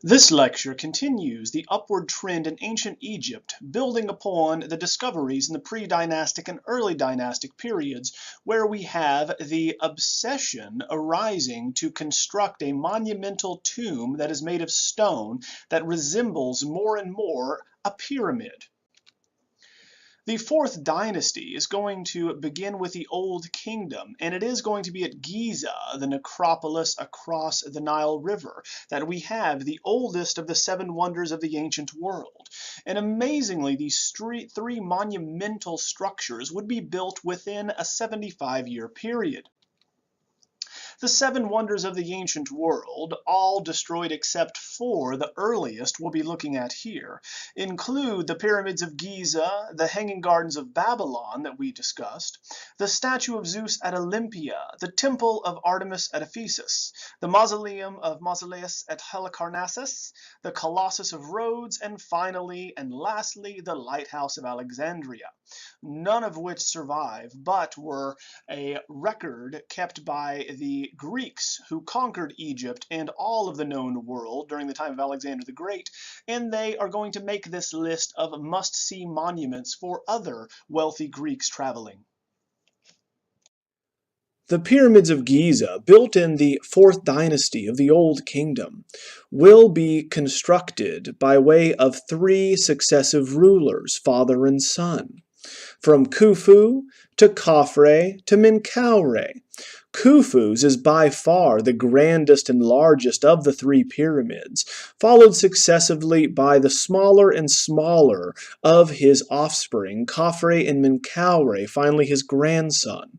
This lecture continues the upward trend in ancient Egypt, building upon the discoveries in the pre-dynastic and early dynastic periods, where we have the obsession arising to construct a monumental tomb that is made of stone that resembles more and more a pyramid. The fourth dynasty is going to begin with the Old Kingdom, and it is going to be at Giza, the necropolis across the Nile River, that we have the oldest of the seven wonders of the ancient world. And amazingly, these three monumental structures would be built within a 75-year period. The seven wonders of the ancient world, all destroyed except four, the earliest we'll be looking at here, include the Pyramids of Giza, the Hanging Gardens of Babylon that we discussed, the statue of Zeus at Olympia, the Temple of Artemis at Ephesus, the Mausoleum of Mausoleus at Halicarnassus, the Colossus of Rhodes, and finally and lastly the Lighthouse of Alexandria, none of which survive but were a record kept by the Greeks who conquered Egypt and all of the known world during the time of Alexander the Great, and they are going to make this list of must-see monuments for other wealthy Greeks traveling. The Pyramids of Giza, built in the 4th dynasty of the Old Kingdom, will be constructed by way of 3 successive rulers, father and son, from Khufu to Khafre to Menkaure. Khufu's is by far the grandest and largest of the 3 pyramids, followed successively by the smaller and smaller of his offspring, Khafre and Menkaure, finally his grandson.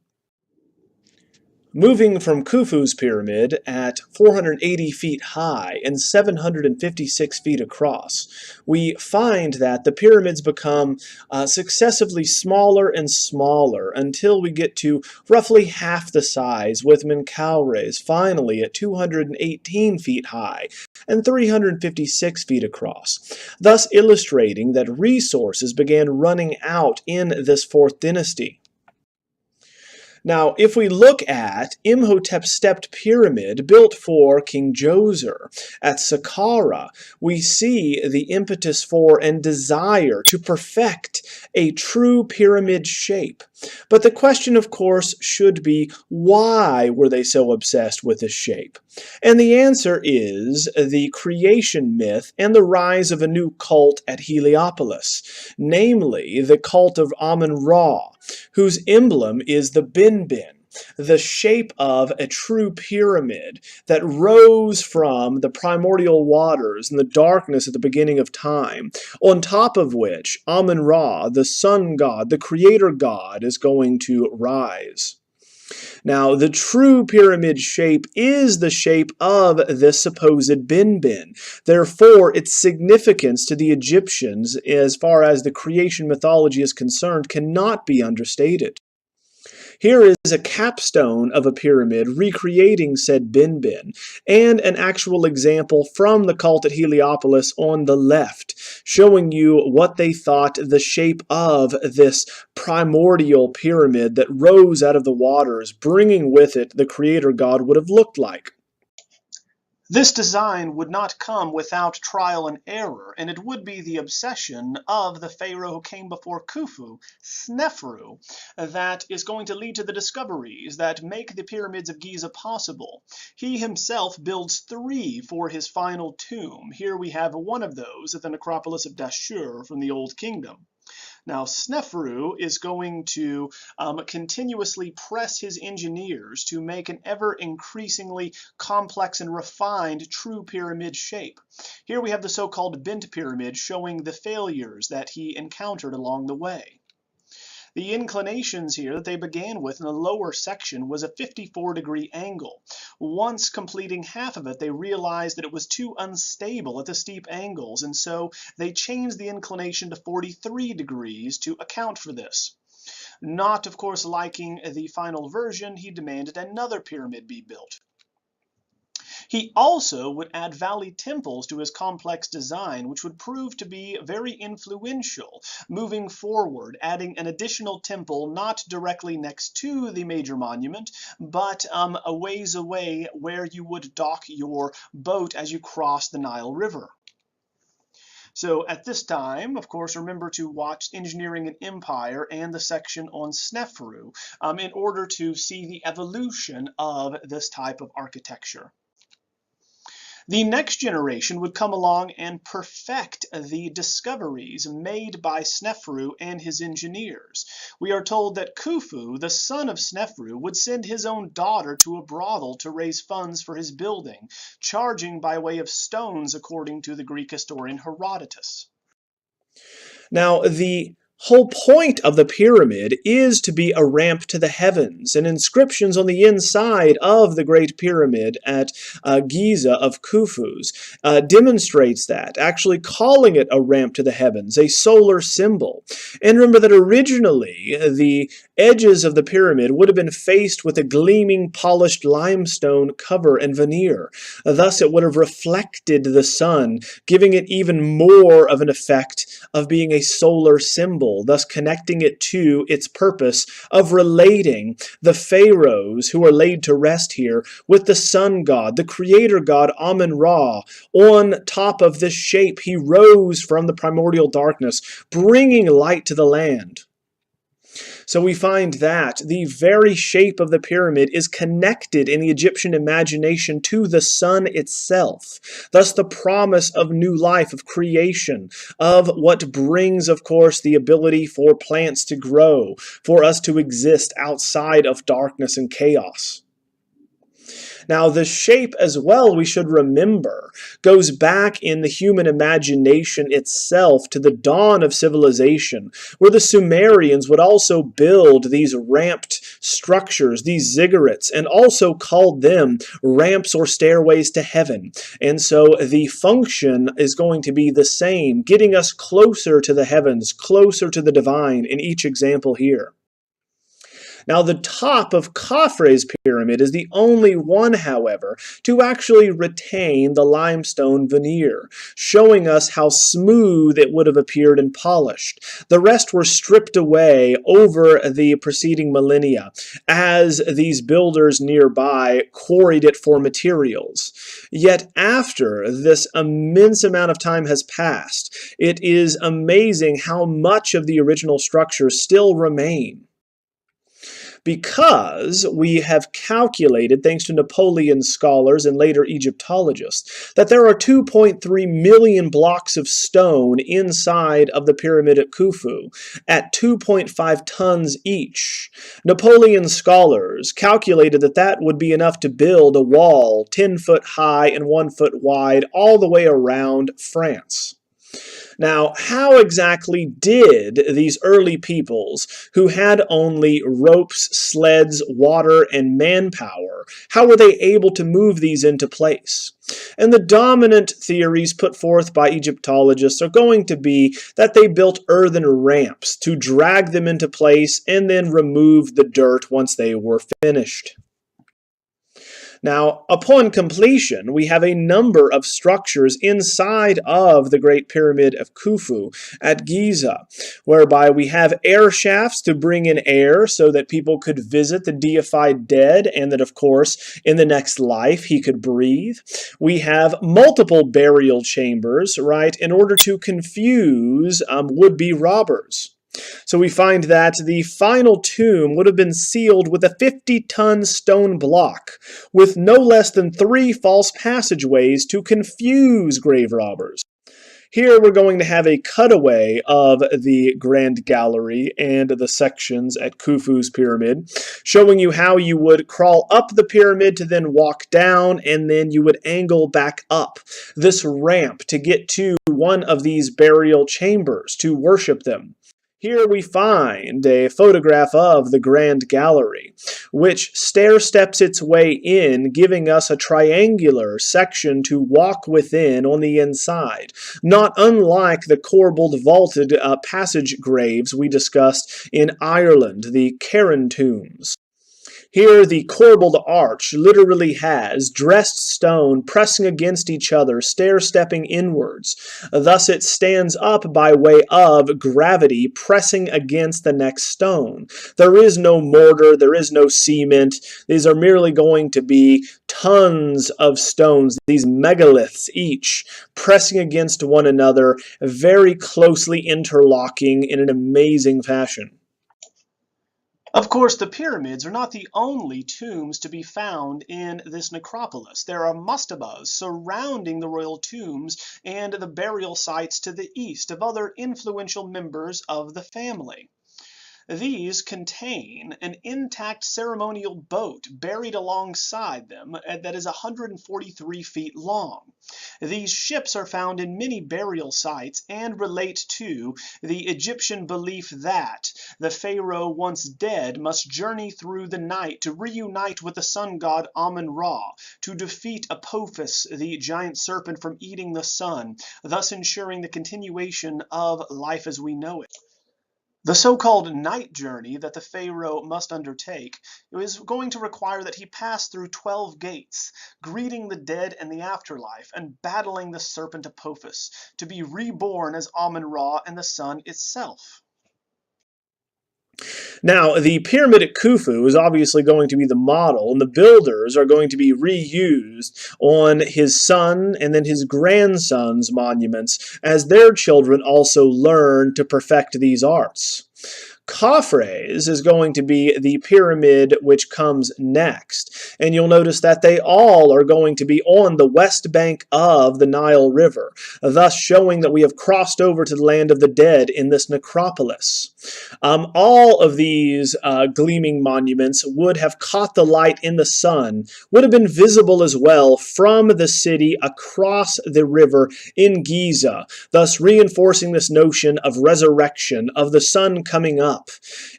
Moving from Khufu's pyramid at 480 feet high and 756 feet across, we find that the pyramids become successively smaller and smaller until we get to roughly half the size, with Menkaure's finally at 218 feet high and 356 feet across, thus illustrating that resources began running out in this 4th dynasty. Now, if we look at Imhotep's stepped pyramid built for King Djoser at Saqqara, we see the impetus for and desire to perfect a true pyramid shape. But the question, of course, should be, why were they so obsessed with this shape? And the answer is the creation myth and the rise of a new cult at Heliopolis, namely the cult of Amun-Ra, whose emblem is the bin-bin, the shape of a true pyramid that rose from the primordial waters and the darkness at the beginning of time, on top of which Amun-Ra, the sun god, the creator god, is going to rise. Now, the true pyramid shape is the shape of this supposed bin-bin. Therefore, its significance to the Egyptians, as far as the creation mythology is concerned, cannot be understated. Here is a capstone of a pyramid recreating said bin-bin, and an actual example from the cult at Heliopolis on the left, showing you what they thought the shape of this primordial pyramid that rose out of the waters, bringing with it the creator god, would have looked like. This design would not come without trial and error, and it would be the obsession of the pharaoh who came before Khufu, Snefru, that is going to lead to the discoveries that make the Pyramids of Giza possible. He himself builds 3 for his final tomb. Here we have one of those at the necropolis of Dashur from the Old Kingdom. Now, Snefru is going to continuously press his engineers to make an ever-increasingly complex and refined true pyramid shape. Here we have the so-called bent pyramid showing the failures that he encountered along the way. The inclinations here that they began with in the lower section was a 54-degree angle. Once completing half of it, they realized that it was too unstable at the steep angles, and so they changed the inclination to 43 degrees to account for this. Not, of course, liking the final version, he demanded another pyramid be built. He also would add valley temples to his complex design, which would prove to be very influential moving forward, adding an additional temple not directly next to the major monument, but a ways away where you would dock your boat as you cross the Nile River. So at this time, of course, remember to watch Engineering an Empire and the section on Snefru in order to see the evolution of this type of architecture. The next generation would come along and perfect the discoveries made by Snefru and his engineers. We are told that Khufu, the son of Snefru, would send his own daughter to a brothel to raise funds for his building, charging by way of stones according to the Greek historian Herodotus. Now, the whole point of the pyramid is to be a ramp to the heavens, and inscriptions on the inside of the Great Pyramid at Giza of Khufu's demonstrates that, actually calling it a ramp to the heavens, a solar symbol. And remember that originally the edges of the pyramid would have been faced with a gleaming polished limestone cover and veneer. Thus it would have reflected the sun, giving it even more of an effect of being a solar symbol, thus connecting it to its purpose of relating the pharaohs who are laid to rest here with the sun god, the creator god Amun-Ra. On top of this shape, he rose from the primordial darkness, bringing light to the land. So we find that the very shape of the pyramid is connected in the Egyptian imagination to the sun itself. Thus the promise of new life, of creation, of what brings, of course, the ability for plants to grow, for us to exist outside of darkness and chaos. Now, the shape as well, we should remember, goes back in the human imagination itself to the dawn of civilization, where the Sumerians would also build these ramped structures, these ziggurats, and also called them ramps or stairways to heaven. And so the function is going to be the same, getting us closer to the heavens, closer to the divine in each example here. Now, the top of Khafre's pyramid is the only one, however, to actually retain the limestone veneer, showing us how smooth it would have appeared and polished. The rest were stripped away over the preceding millennia as these builders nearby quarried it for materials. Yet after this immense amount of time has passed, it is amazing how much of the original structure still remain. Because we have calculated, thanks to Napoleon scholars and later Egyptologists, that there are 2.3 million blocks of stone inside of the pyramid at Khufu, at 2.5 tons each. Napoleon scholars calculated that that would be enough to build a wall 10 foot high and 1 foot wide all the way around France. Now, how exactly did these early peoples, who had only ropes, sleds, water, and manpower, how were they able to move these into place? And the dominant theories put forth by Egyptologists are going to be that they built earthen ramps to drag them into place and then remove the dirt once they were finished. Now, upon completion, we have a number of structures inside of the Great Pyramid of Khufu at Giza, whereby we have air shafts to bring in air so that people could visit the deified dead and that, of course, in the next life he could breathe. We have multiple burial chambers, right, in order to confuse would-be robbers. So we find that the final tomb would have been sealed with a 50-ton stone block, with no less than 3 false passageways to confuse grave robbers. Here we're going to have a cutaway of the Grand Gallery and the sections at Khufu's pyramid, showing you how you would crawl up the pyramid to then walk down, and then you would angle back up this ramp to get to one of these burial chambers to worship them. Here we find a photograph of the Grand Gallery, which stair-steps its way in, giving us a triangular section to walk within on the inside, not unlike the corbelled vaulted passage graves we discussed in Ireland, the Caron tombs. Here, the corbelled arch literally has dressed stone pressing against each other, stair-stepping inwards. Thus, it stands up by way of gravity pressing against the next stone. There is no mortar, there is no cement. These are merely going to be tons of stones, these megaliths each, pressing against one another, very closely interlocking in an amazing fashion. Of course, the pyramids are not the only tombs to be found in this necropolis. There are mastabas surrounding the royal tombs and the burial sites to the east of other influential members of the family. These contain an intact ceremonial boat buried alongside them that is 143 feet long. These ships are found in many burial sites and relate to the Egyptian belief that the pharaoh once dead must journey through the night to reunite with the sun god Amun-Ra, to defeat Apophis, the giant serpent, from eating the sun, thus ensuring the continuation of life as we know it. The so-called night journey that the pharaoh must undertake is going to require that he pass through 12 gates, greeting the dead and the afterlife, and battling the serpent Apophis, to be reborn as Amun-Ra and the sun itself. Now, the pyramid at Khufu is obviously going to be the model, and the builders are going to be reused on his son and then his grandson's monuments as their children also learn to perfect these arts. Khafre's is going to be the pyramid which comes next, and you'll notice that they all are going to be on the west bank of the Nile River, thus showing that we have crossed over to the land of the dead in this necropolis. All of these gleaming monuments would have caught the light in the sun, would have been visible as well from the city across the river in Giza, thus reinforcing this notion of resurrection, of the sun coming up.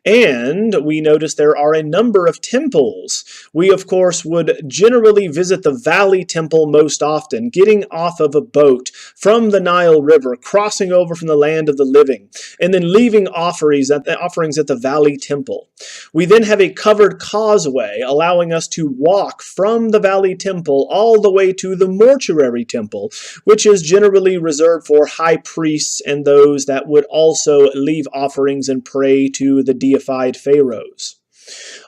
And we notice there are a number of temples. We, of course, would generally visit the Valley Temple most often, getting off of a boat from the Nile River, crossing over from the land of the living, and then leaving offerings at the Valley Temple. We then have a covered causeway, allowing us to walk from the Valley Temple all the way to the Mortuary Temple, which is generally reserved for high priests and those that would also leave offerings and pray to the deified pharaohs.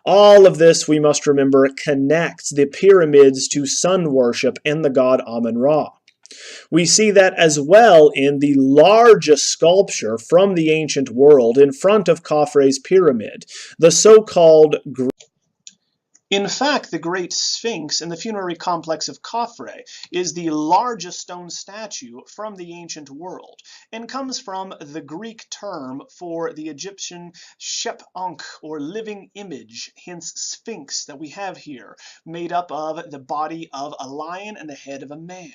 All of this, we must remember, connects the pyramids to sun worship and the god Amun-Ra. We see that as well in the largest sculpture from the ancient world in front of Khafre's pyramid, the so-called In fact, the Great Sphinx in the funerary complex of Khafre is the largest stone statue from the ancient world, and comes from the Greek term for the Egyptian shep-ankh, or living image, hence Sphinx, that we have here, made up of the body of a lion and the head of a man.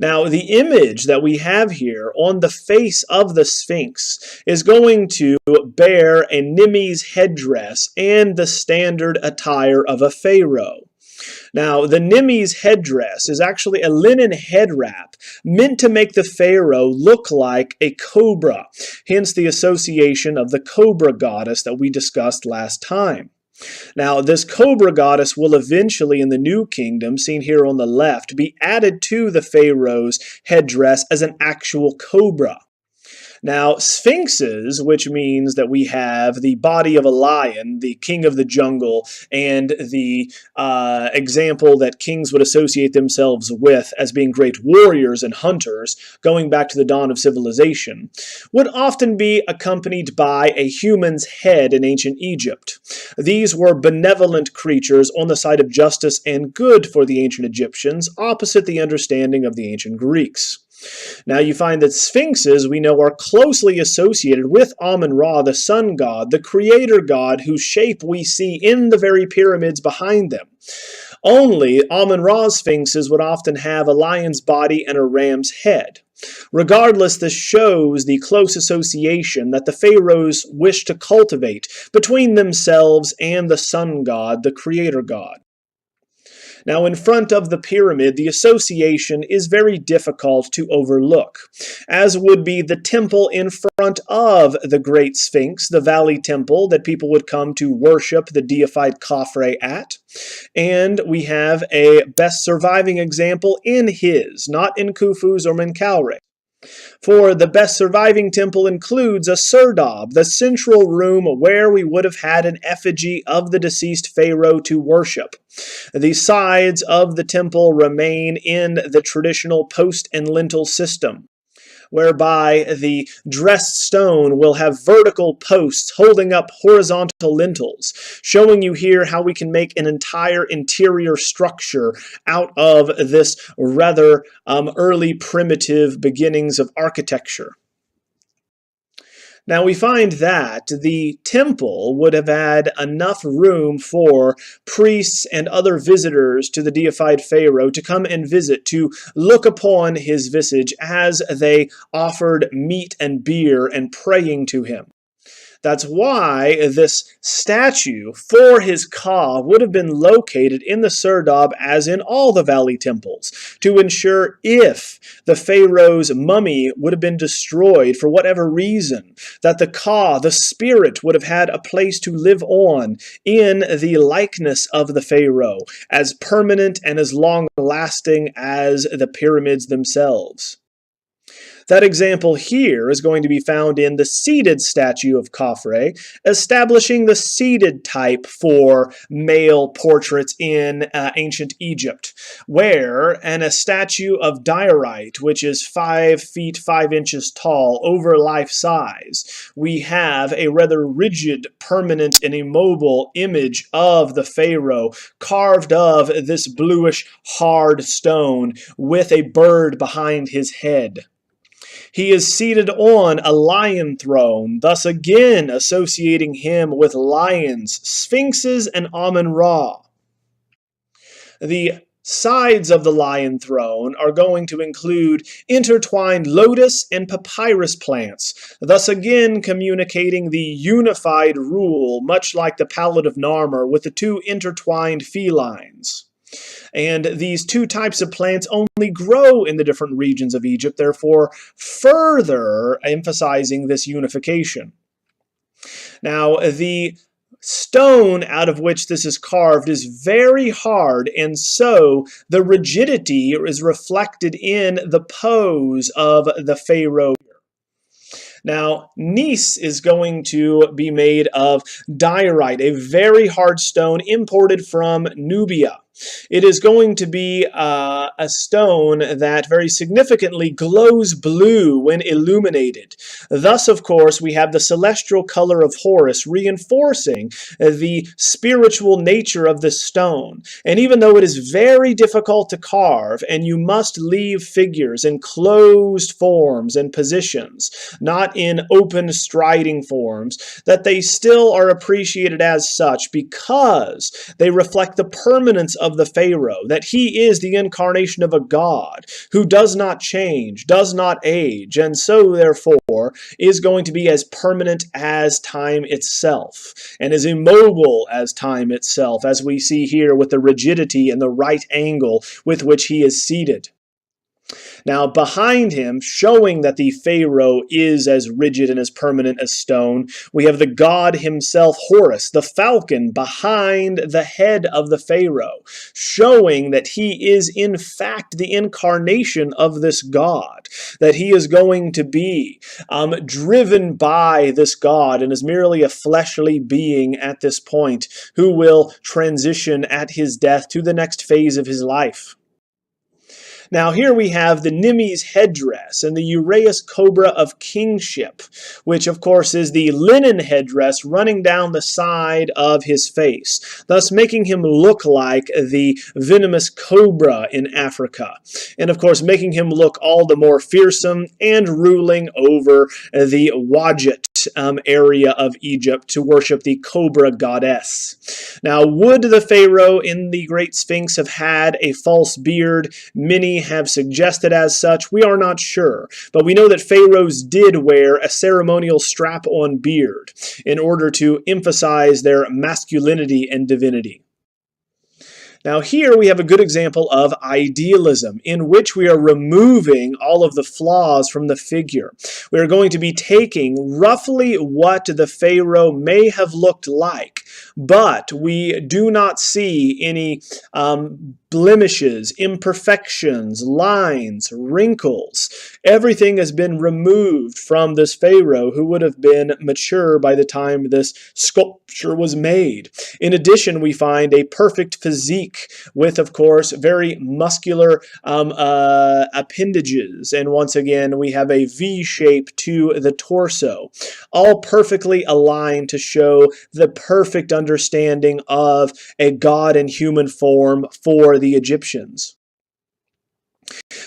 Now, the image that we have here on the face of the Sphinx is going to bear a Nemes headdress and the standard attire of a pharaoh. Now, the Nemes headdress is actually a linen head wrap meant to make the pharaoh look like a cobra, hence the association of the cobra goddess that we discussed last time. Now, this cobra goddess will eventually, in the New Kingdom, seen here on the left, be added to the pharaoh's headdress as an actual cobra. Now, sphinxes, which means that we have the body of a lion, the king of the jungle, and the example that kings would associate themselves with as being great warriors and hunters, going back to the dawn of civilization, would often be accompanied by a human's head in ancient Egypt. These were benevolent creatures on the side of justice and good for the ancient Egyptians, opposite the understanding of the ancient Greeks. Now you find that sphinxes, we know, are closely associated with Amun-Ra, the sun god, the creator god, whose shape we see in the very pyramids behind them. Only Amun-Ra's sphinxes would often have a lion's body and a ram's head. Regardless, this shows the close association that the pharaohs wish to cultivate between themselves and the sun god, the creator god. Now, in front of the pyramid, the association is very difficult to overlook, as would be the temple in front front of the Great Sphinx, the Valley Temple that people would come to worship the deified Khafre at. And we have a best surviving example in his, not in Khufu's or Menkaure. For the best surviving temple includes a serdab, the central room where we would have had an effigy of the deceased pharaoh to worship. The sides of the temple remain in the traditional post and lintel system, whereby the dressed stone will have vertical posts holding up horizontal lintels, showing you here how we can make an entire interior structure out of this rather early primitive beginnings of architecture. Now we find that the temple would have had enough room for priests and other visitors to the deified pharaoh to come and visit, to look upon his visage as they offered meat and beer and praying to him. That's why this statue for his Ka would have been located in the serdab as in all the valley temples, to ensure if the pharaoh's mummy would have been destroyed for whatever reason, that the Ka, the spirit, would have had a place to live on in the likeness of the pharaoh, as permanent and as long-lasting as the pyramids themselves. That example here is going to be found in the seated statue of Khafre, establishing the seated type for male portraits in ancient Egypt, where in a statue of diorite, which is 5 feet 5 inches tall, over life size, we have a rather rigid, permanent, and immobile image of the pharaoh carved of this bluish, hard stone with a bird behind his head. He is seated on a lion throne, thus again associating him with lions, sphinxes, and Amun-Ra. The sides of the lion throne are going to include intertwined lotus and papyrus plants, thus again communicating the unified rule, much like the Palette of Narmer, with the two intertwined felines. And these two types of plants only grow in the different regions of Egypt, therefore further emphasizing this unification. Now, the stone out of which this is carved is very hard, and so the rigidity is reflected in the pose of the pharaoh. Now, gneiss is going to be made of diorite, a very hard stone imported from Nubia. It is going to be a stone that very significantly glows blue when illuminated. Thus, of course, we have the celestial color of Horus reinforcing the spiritual nature of this stone. And even though it is very difficult to carve, and you must leave figures in closed forms and positions, not in open striding forms, that they still are appreciated as such because they reflect the permanence of the pharaoh, that he is the incarnation of a god who does not change, does not age, and so therefore is going to be as permanent as time itself, and as immobile as time itself, as we see here with the rigidity and the right angle with which he is seated. Now, behind him, showing that the pharaoh is as rigid and as permanent as stone, we have the god himself, Horus, the falcon, behind the head of the pharaoh, showing that he is in fact the incarnation of this god, that he is going to be driven by this god and is merely a fleshly being at this point who will transition at his death to the next phase of his life. Now here we have the Nimi's headdress and the uraeus cobra of kingship, which of course is the linen headdress running down the side of his face, thus making him look like the venomous cobra in Africa, and of course making him look all the more fearsome and ruling over the Wadjet area of Egypt to worship the cobra goddess. Now, would the pharaoh in the Great Sphinx have had a false beard? Many have suggested as such. We are not sure, but we know that pharaohs did wear a ceremonial strap-on beard in order to emphasize their masculinity and divinity. Now here we have a good example of idealism, in which we are removing all of the flaws from the figure. We are going to be taking roughly what the pharaoh may have looked like, but we do not see any blemishes, imperfections, lines, wrinkles. Everything has been removed from this pharaoh, who would have been mature by the time this sculpture was made. In addition, we find a perfect physique with, of course, very muscular appendages. And once again, we have a V shape to the torso, all perfectly aligned to show the perfect understanding of a god in human form for the Egyptians.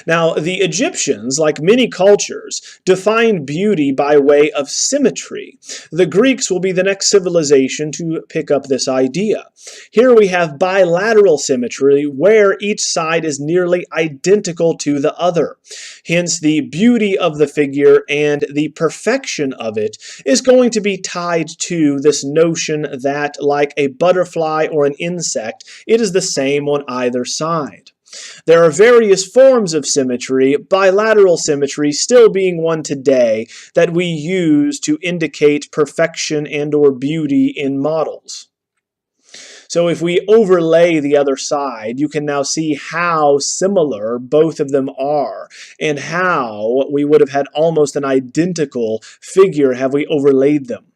Now, the Egyptians, like many cultures, defined beauty by way of symmetry. The Greeks will be the next civilization to pick up this idea. Here we have bilateral symmetry, where each side is nearly identical to the other. Hence, the beauty of the figure and the perfection of it is going to be tied to this notion that, like a butterfly or an insect, it is the same on either side. There are various forms of symmetry, bilateral symmetry still being one today that we use to indicate perfection and/or beauty in models. So if we overlay the other side, you can now see how similar both of them are, and how we would have had almost an identical figure had we overlaid them.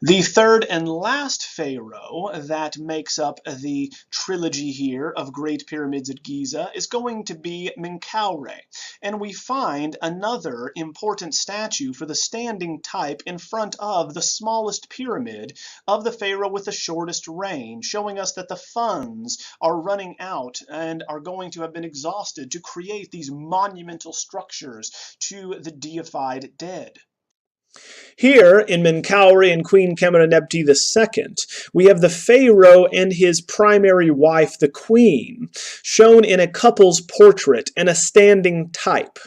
The third and last pharaoh that makes up the trilogy here of Great Pyramids at Giza is going to be Menkaure, and we find another important statue for the standing type in front of the smallest pyramid of the pharaoh with the shortest reign, showing us that the funds are running out and are going to have been exhausted to create these monumental structures to the deified dead. Here, in Menkaure and Queen Khamene'tep II, we have the pharaoh and his primary wife, the queen, shown in a couple's portrait and a standing type.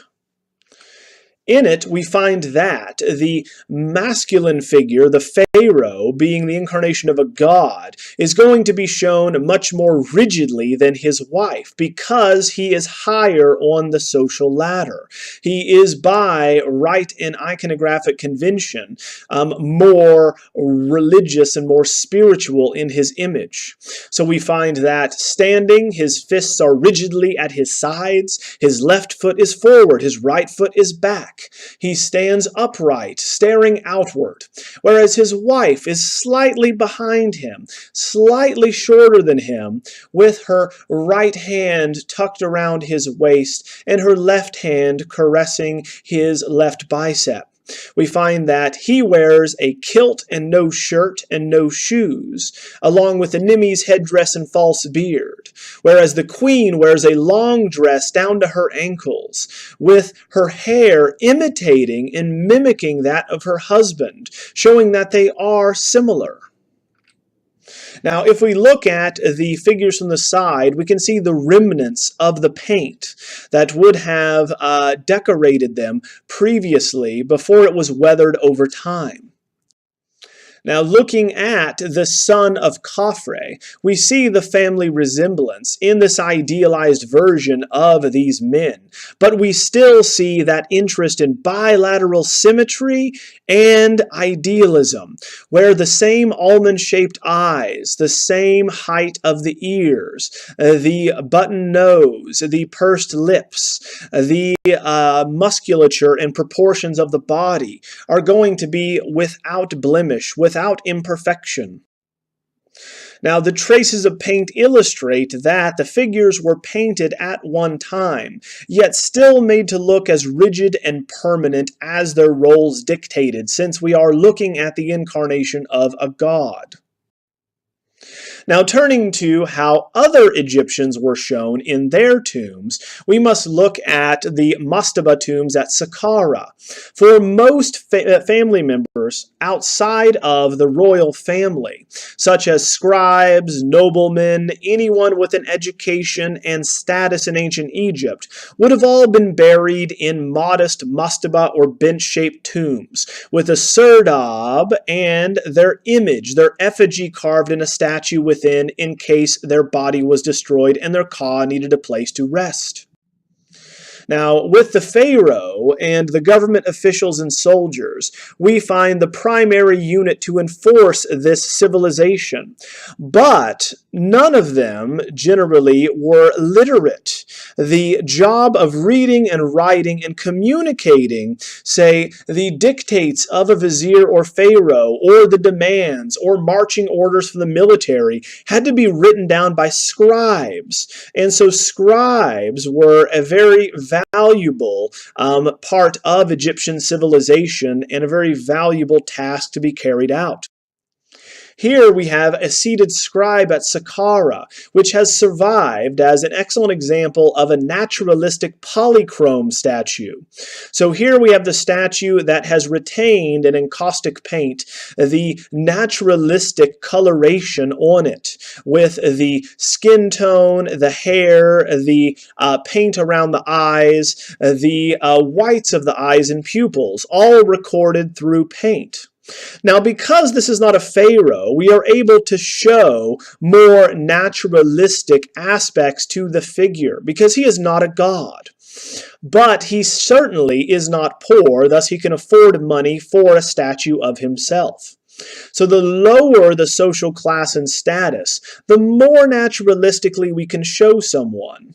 In it, we find that the masculine figure, the pharaoh, being the incarnation of a god, is going to be shown much more rigidly than his wife because he is higher on the social ladder. He is, by rite and iconographic convention, more religious and more spiritual in his image. So we find that standing, his fists are rigidly at his sides, his left foot is forward, his right foot is back. He stands upright, staring outward, whereas his wife is slightly behind him, slightly shorter than him, with her right hand tucked around his waist and her left hand caressing his left bicep. We find that he wears a kilt and no shirt and no shoes, along with the Nimi's headdress and false beard, whereas the queen wears a long dress down to her ankles, with her hair imitating and mimicking that of her husband, showing that they are similar. Now, if we look at the figures from the side, we can see the remnants of the paint that would have decorated them previously before it was weathered over time. Now, looking at the son of Khafre, we see the family resemblance in this idealized version of these men, but we still see that interest in bilateral symmetry and idealism, where the same almond-shaped eyes, the same height of the ears, the button nose, the pursed lips, the musculature and proportions of the body are going to be without blemish, without imperfection. Now, the traces of paint illustrate that the figures were painted at one time, yet still made to look as rigid and permanent as their roles dictated, since we are looking at the incarnation of a god. Now, turning to how other Egyptians were shown in their tombs, we must look at the mastaba tombs at Saqqara. For most family members outside of the royal family, such as scribes, noblemen, anyone with an education and status in ancient Egypt, would have all been buried in modest mastaba or bench-shaped tombs, with a serdab and their image, their effigy carved in a statue with within in case their body was destroyed and their ka needed a place to rest. Now, with the pharaoh and the government officials and soldiers, we find the primary unit to enforce this civilization. But none of them generally were literate. The job of reading and writing and communicating, say, the dictates of a vizier or pharaoh, or the demands or marching orders for the military, had to be written down by scribes. And so scribes were a very valuable part of Egyptian civilization and a very valuable task to be carried out. Here we have a seated scribe at Saqqara, which has survived as an excellent example of a naturalistic polychrome statue. So here we have the statue that has retained in encaustic paint the naturalistic coloration on it, with the skin tone, the hair, the paint around the eyes, the whites of the eyes and pupils, all recorded through paint. Now, because this is not a pharaoh, we are able to show more naturalistic aspects to the figure, because he is not a god. But he certainly is not poor, thus he can afford money for a statue of himself. So the lower the social class and status, the more naturalistically we can show someone.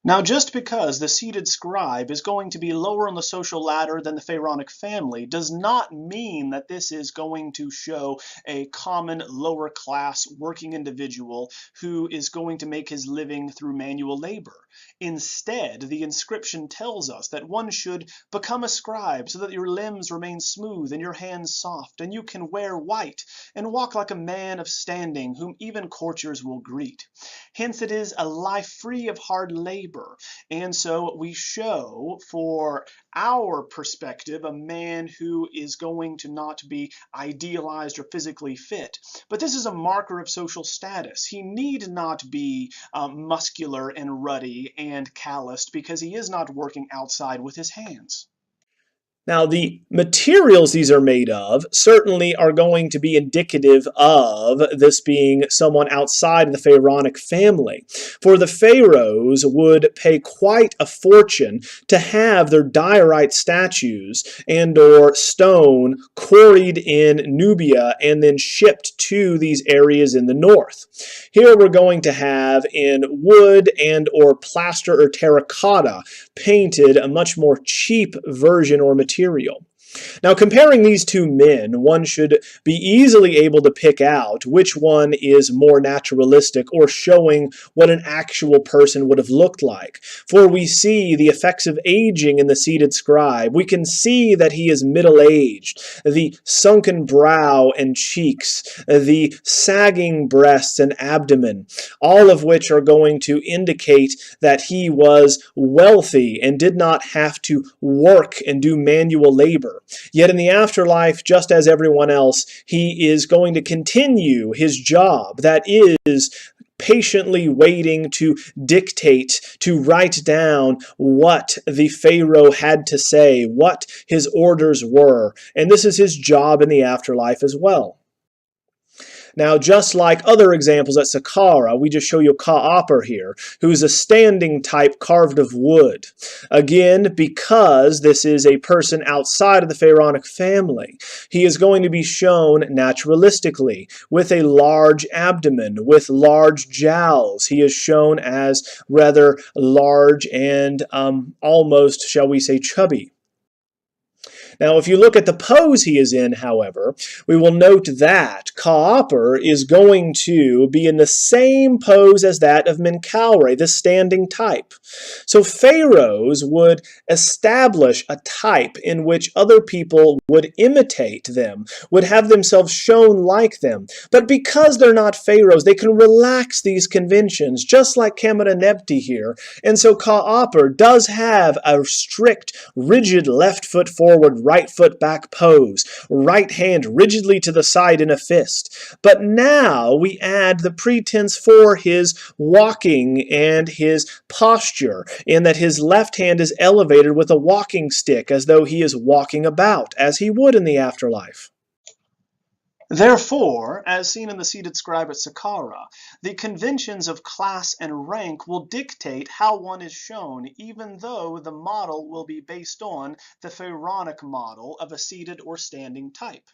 Now, just because the seated scribe is going to be lower on the social ladder than the pharaonic family does not mean that this is going to show a common lower class working individual who is going to make his living through manual labor. Instead, the inscription tells us that one should become a scribe so that your limbs remain smooth and your hands soft, and you can wear white and walk like a man of standing whom even courtiers will greet. Hence, it is a life free of hard labor. And so we show, for our perspective, a man who is going to not be idealized or physically fit. But this is a marker of social status. He need not be muscular and ruddy and calloused, because he is not working outside with his hands. Now, the materials these are made of certainly are going to be indicative of this being someone outside of the pharaonic family. For the pharaohs would pay quite a fortune to have their diorite statues and or stone quarried in Nubia and then shipped to these areas in the north. Here we're going to have in wood and or plaster or terracotta painted a much more cheap version or material. Now, comparing these two men, one should be easily able to pick out which one is more naturalistic or showing what an actual person would have looked like. For we see the effects of aging in the seated scribe. We can see that he is middle-aged, the sunken brow and cheeks, the sagging breasts and abdomen, all of which are going to indicate that he was wealthy and did not have to work and do manual labor. Yet in the afterlife, just as everyone else, he is going to continue his job, that is, patiently waiting to dictate, to write down what the pharaoh had to say, what his orders were. And this is his job in the afterlife as well. Now, just like other examples at Saqqara, we just show you Ka'apar here, who's a standing type carved of wood. Again, because this is a person outside of the pharaonic family, he is going to be shown naturalistically, with a large abdomen, with large jowls. He is shown as rather large and almost, shall we say, chubby. Now, if you look at the pose he is in, however, we will note that Ka'apar is going to be in the same pose as that of Menkaure, the standing type. So pharaohs would establish a type in which other people would imitate them, would have themselves shown like them. But because they're not pharaohs, they can relax these conventions, just like Khamenei here. And so Ka'apar does have a strict, rigid left foot forward, right foot back pose, right hand rigidly to the side in a fist. But now we add the pretense for his walking and his posture, in that his left hand is elevated with a walking stick as though he is walking about, as he would in the afterlife. Therefore, as seen in the seated scribe at Saqqara, the conventions of class and rank will dictate how one is shown, even though the model will be based on the pharaonic model of a seated or standing type.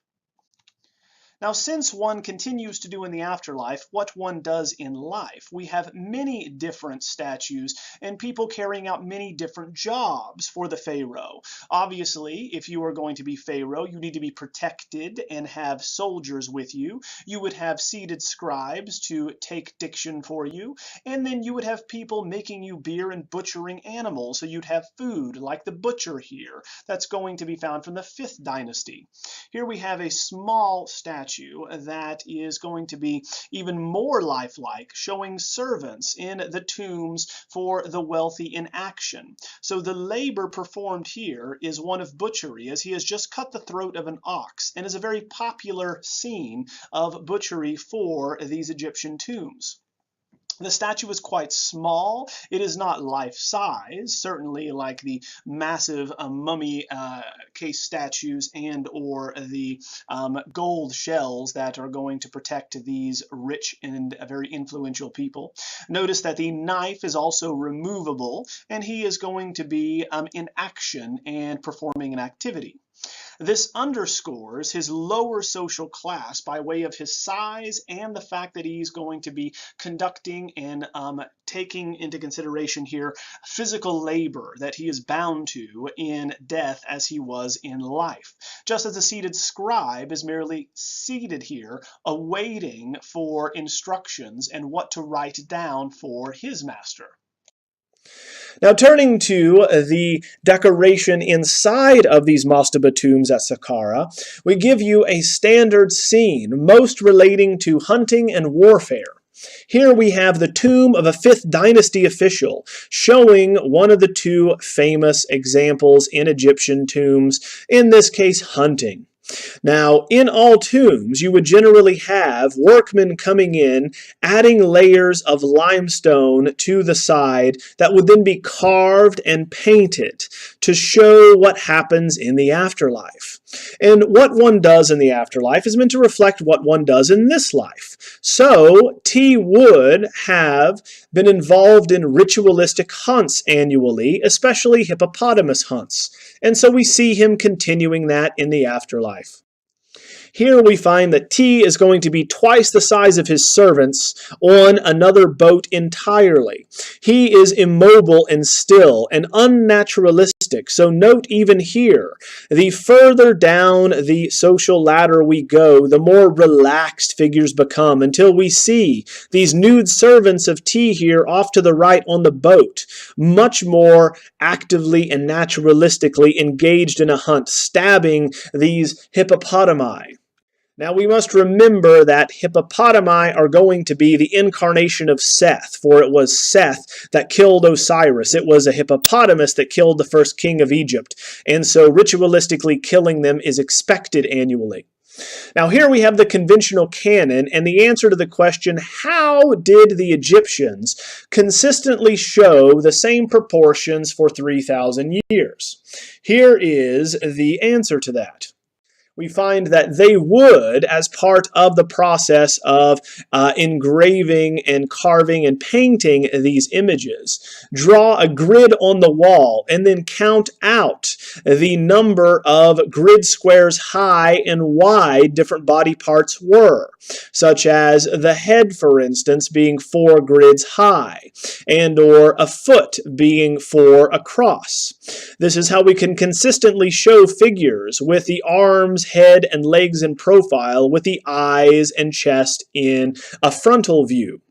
Now, since one continues to do in the afterlife what one does in life, we have many different statues and people carrying out many different jobs for the pharaoh. Obviously, if you are going to be pharaoh, you need to be protected and have soldiers with you. You would have seated scribes to take diction for you, and then you would have people making you beer and butchering animals, so you'd have food like the butcher here. That's going to be found from the 5th dynasty. Here we have a small statue that is going to be even more lifelike, showing servants in the tombs for the wealthy in action. So the labor performed here is one of butchery, as he has just cut the throat of an ox, and is a very popular scene of butchery for these Egyptian tombs. The statue is quite small. It is not life-size, certainly like the massive mummy case statues and or the gold shells that are going to protect these rich and very influential people. Notice that the knife is also removable, and he is going to be in action and performing an activity. This underscores his lower social class by way of his size and the fact that he's going to be conducting and taking into consideration here physical labor that he is bound to in death as he was in life. Just as the seated scribe is merely seated here, awaiting for instructions and what to write down for his master. Now, turning to the decoration inside of these mastaba tombs at Saqqara, we give you a standard scene, most relating to hunting and warfare. Here we have the tomb of a 5th dynasty official, showing one of the two famous examples in Egyptian tombs, in this case hunting. Now, in all tombs, you would generally have workmen coming in, adding layers of limestone to the side that would then be carved and painted to show what happens in the afterlife. And what one does in the afterlife is meant to reflect what one does in this life. So, T would have been involved in ritualistic hunts annually, especially hippopotamus hunts. And so we see him continuing that in the afterlife. Here we find that T is going to be twice the size of his servants on another boat entirely. He is immobile and still and unnaturalistic. So note even here, the further down the social ladder we go, the more relaxed figures become until we see these nude servants of T here off to the right on the boat, much more actively and naturalistically engaged in a hunt, stabbing these hippopotami. Now we must remember that hippopotami are going to be the incarnation of Seth, for it was Seth that killed Osiris. It was a hippopotamus that killed the first king of Egypt, and so ritualistically killing them is expected annually. Now here we have the conventional canon and the answer to the question, how did the Egyptians consistently show the same proportions for 3,000 years? Here is the answer to that. We find that they would, as part of the process of engraving and carving and painting these images, draw a grid on the wall and then count out the number of grid squares high and wide different body parts were, such as the head, for instance, being 4 grids high, and or a foot being 4 across. This is how we can consistently show figures with the arms, head, and legs in profile, with the eyes and chest in a frontal view.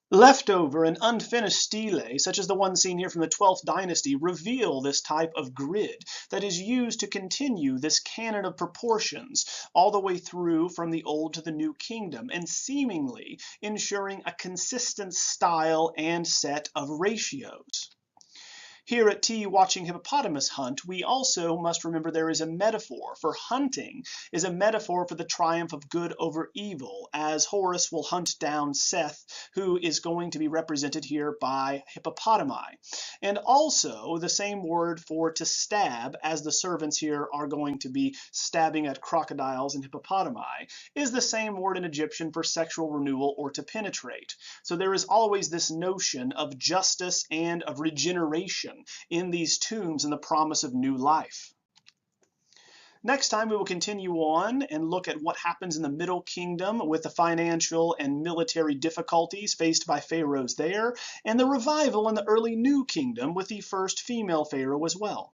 Leftover and unfinished stelae, such as the one seen here from the 12th dynasty, reveal this type of grid that is used to continue this canon of proportions all the way through from the Old to the New Kingdom, and seemingly ensuring a consistent style and set of ratios. Here at T watching hippopotamus hunt, we also must remember there is a metaphor, for hunting is a metaphor for the triumph of good over evil, as Horus will hunt down Seth, who is going to be represented here by hippopotami. And also the same word for to stab, as the servants here are going to be stabbing at crocodiles and hippopotami, is the same word in Egyptian for sexual renewal or to penetrate. So there is always this notion of justice and of regeneration in these tombs and the promise of new life. Next time, we will continue on and look at what happens in the Middle Kingdom with the financial and military difficulties faced by pharaohs there, and the revival in the early New Kingdom with the first female pharaoh as well.